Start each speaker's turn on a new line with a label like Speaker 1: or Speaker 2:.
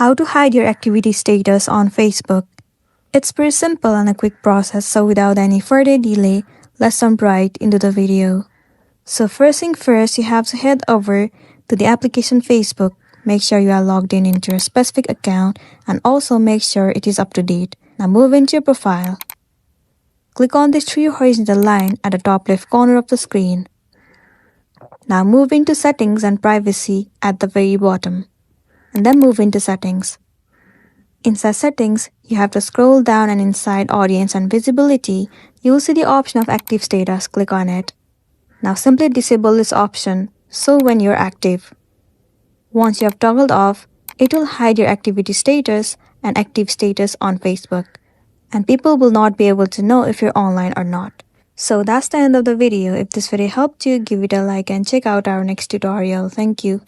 Speaker 1: How to hide your activity status on Facebook. It's pretty simple and a quick process, so without any further delay, let's jump right into the video. So first thing first, you have to head over to the application Facebook. Make sure you are logged in into your specific account and also make sure it is up to date. Now move into your profile. Click on this three horizontal line at the top left corner of the screen. Now move into settings and privacy at the very bottom. And then move into settings. Inside settings, you have to scroll down and inside audience and visibility, you will see the option of active status. Click on it. Now simply disable this option so when you're active. Once you have toggled off, it will hide your activity status and active status on Facebook. And people will not be able to know if you're online or not. So that's the end of the video. If this video helped you, give it a like and check out our next tutorial. Thank you.